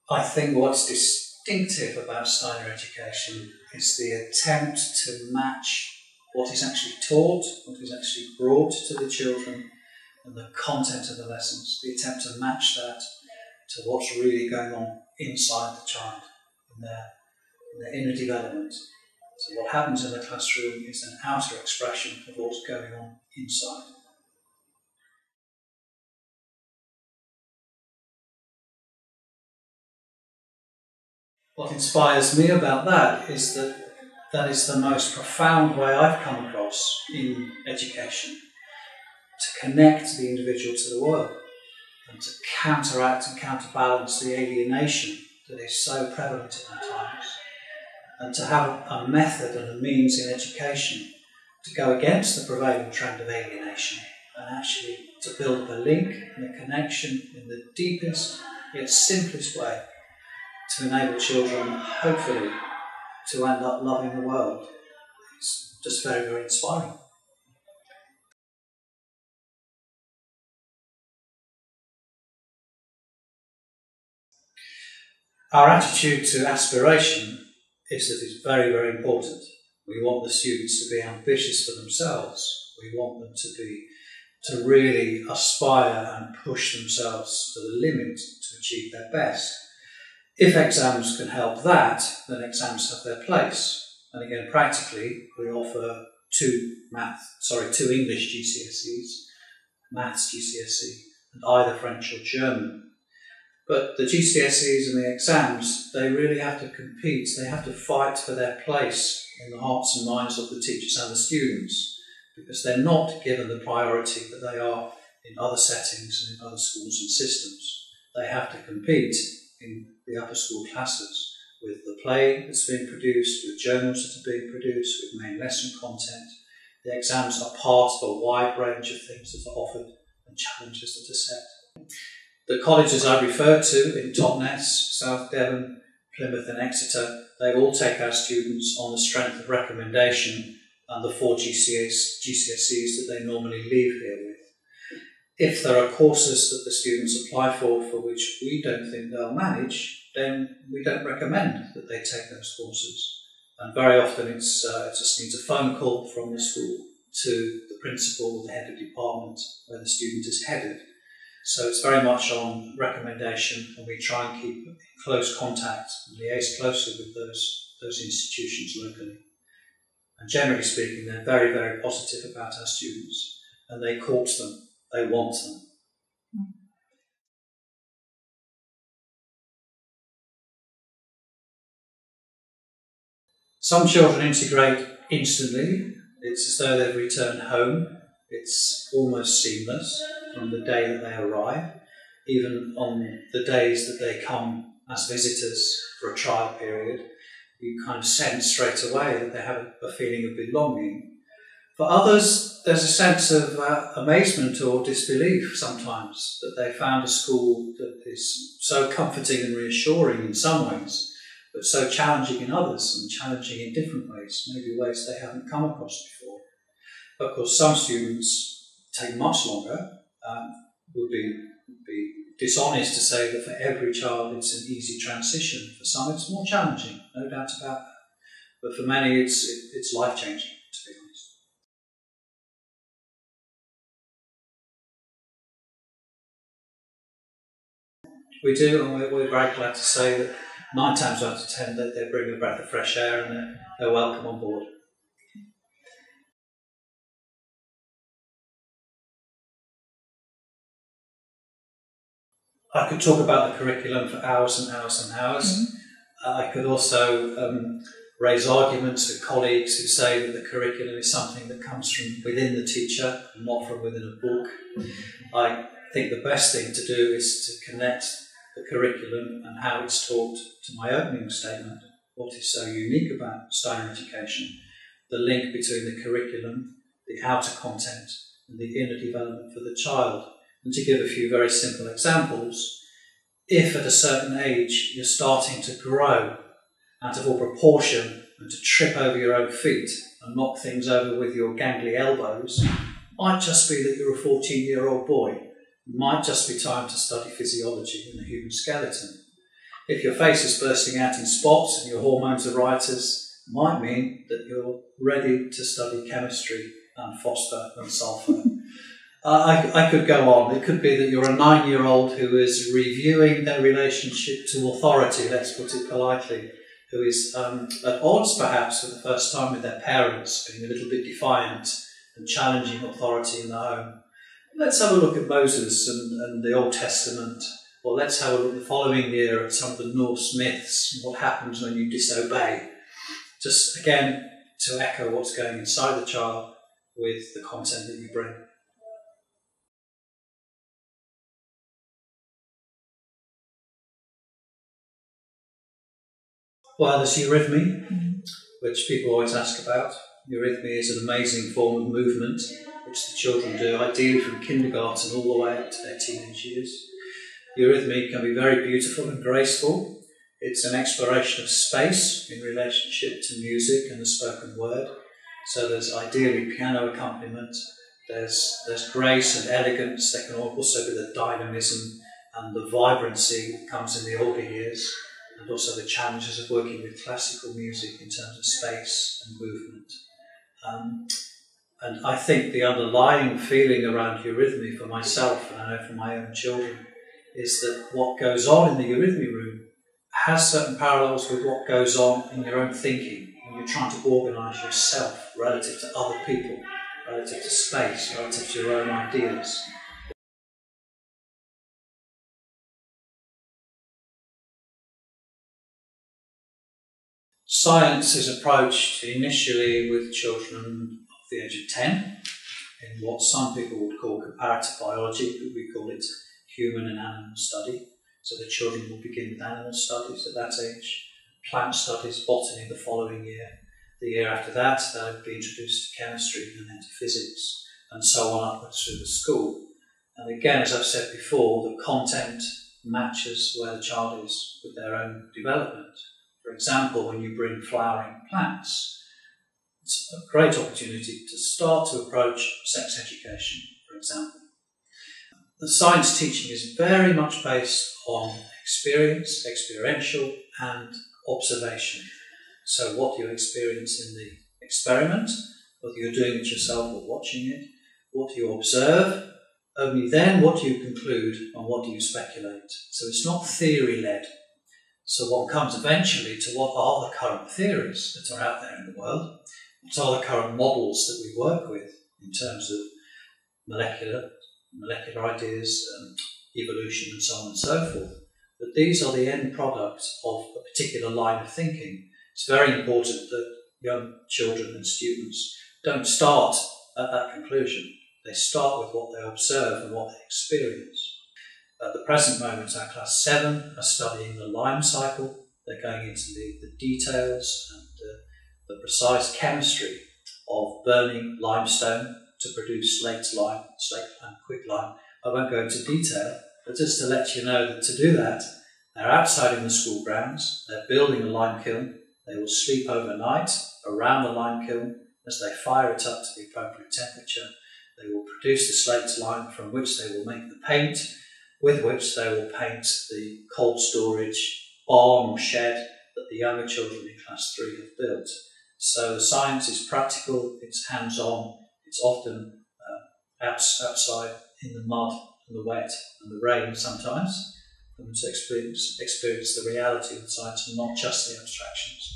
I think what's distinctive about Steiner education is the attempt to match what is actually taught, what is actually brought to the children, and the content of the lessons. The attempt to match that to what's really going on inside the child, in their inner development. So what happens in the classroom is an outer expression of what's going on inside. What inspires me about that is that that is the most profound way I've come across in education, to connect the individual to the world and to counteract and counterbalance the alienation that is so prevalent in our times, and to have a method and a means in education to go against the prevailing trend of alienation and actually to build up a link and a connection in the deepest yet simplest way to enable children, hopefully, to end up loving the world. It's just very, very inspiring. Our attitude to aspiration is that it's very, very important. We want the students to be ambitious for themselves. We want them to really aspire and push themselves to the limit to achieve their best. If exams can help that, then exams have their place. And again, practically, we offer two English GCSEs, Maths GCSE, and either French or German. But the GCSEs and the exams, they really have to compete. They have to fight for their place in the hearts and minds of the teachers and the students, because they're not given the priority that they are in other settings and in other schools and systems. They have to compete in the upper school classes with the play that's being produced, with journals that are being produced, with main lesson content. The exams are part of a wide range of things that are offered and challenges that are set. The colleges I referred to in Totnes, South Devon, Plymouth and Exeter, they all take our students on the strength of recommendation and the 4 GCSEs that they normally leave here with. If there are courses that the students apply for which we don't think they'll manage, then we don't recommend that they take those courses. And very often it just needs a phone call from the school to the principal or the head of department where the student is headed. So it's very much on recommendation, and we try and keep in close contact and liaise closely with those institutions locally. And generally speaking, they're very, very positive about our students, and they court them, they want them. Some children integrate instantly. It's as though they've returned home. It's almost seamless from the day that they arrive, even on the days that they come as visitors for a trial period. You kind of sense straight away that they have a feeling of belonging. For others, there's a sense of amazement or disbelief sometimes that they found a school that is so comforting and reassuring in some ways, but so challenging in others and challenging in different ways, maybe ways they haven't come across before. Of course, some students take much longer. Would be dishonest to say that for every child it's an easy transition. For some it's more challenging, no doubt about that. But for many it's life-changing, to be honest. We do, and we're very glad to say that 9 times out of 10 that they bring a breath of fresh air and they're welcome on board. I could talk about the curriculum for hours and hours and hours. Mm-hmm. I could also raise arguments with colleagues who say that the curriculum is something that comes from within the teacher, not from within a book. Mm-hmm. I think the best thing to do is to connect the curriculum and how it's taught to my opening statement. What is so unique about Steiner education? The link between the curriculum, the outer content, and the inner development for the child. And to give a few very simple examples, if at a certain age you're starting to grow out of all proportion and to trip over your own feet and knock things over with your gangly elbows, it might just be that you're a 14-year-old boy. It might just be time to study physiology and the human skeleton. If your face is bursting out in spots and your hormones are riotous, it might mean that you're ready to study chemistry and phosphor and sulphur. I could go on. It could be that you're a 9-year-old who is reviewing their relationship to authority, let's put it politely, who is at odds perhaps for the first time with their parents, being a little bit defiant and challenging authority in the home. Let's have a look at Moses and the Old Testament, or let's have a look the following year at some of the Norse myths and what happens when you disobey. Just again to echo what's going inside the child with the content that you bring. Well, there's eurythmy, which people always ask about. Eurythmy is an amazing form of movement which the children do, ideally from kindergarten all the way up to their teenage years. Eurythmy can be very beautiful and graceful. It's an exploration of space in relationship to music and the spoken word. So there's ideally piano accompaniment, there's grace and elegance. There can also be the dynamism and the vibrancy that comes in the older years, and also the challenges of working with classical music in terms of space and movement. And I think the underlying feeling around eurythmy for myself, and I know for my own children, is that what goes on in the eurythmy room has certain parallels with what goes on in your own thinking when you're trying to organise yourself relative to other people, relative to space, relative to your own ideas. Science is approached initially with children of the age of 10 in what some people would call comparative biology, but we call it human and animal study. So the children will begin with animal studies at that age, plant studies, botany the following year. The year after that, they'll be introduced to chemistry and then to physics, and so on upwards through the school. And again, as I've said before, the content matches where the child is with their own development. For example, when you bring flowering plants, it's a great opportunity to start to approach sex education, for example. The science teaching is very much based on experience, experiential, and observation. So what you experience in the experiment, whether you're doing it yourself or watching it, what you observe, only then what do you conclude and what do you speculate. So it's not theory-led. So one comes eventually to what are the current theories that are out there in the world, what are the current models that we work with in terms of molecular ideas, evolution and so on and so forth. But these are the end product of a particular line of thinking. It's very important that young children and students don't start at that conclusion. They start with what they observe and what they experience. At the present moment, our class 7 are studying the lime cycle. They're going into the details and the precise chemistry of burning limestone to produce slate lime, quicklime. I won't go into detail, but just to let you know that to do that, they're outside in the school grounds, they're building a lime kiln, they will sleep overnight around the lime kiln. As they fire it up to the appropriate temperature, they will produce the slate lime from which they will make the paint, with which they will paint the cold storage barn or shed that the younger children in class 3 have built. So the science is practical, it's hands-on, it's often outside in the mud and the wet and the rain sometimes, and to experience the reality of the science and not just the abstractions.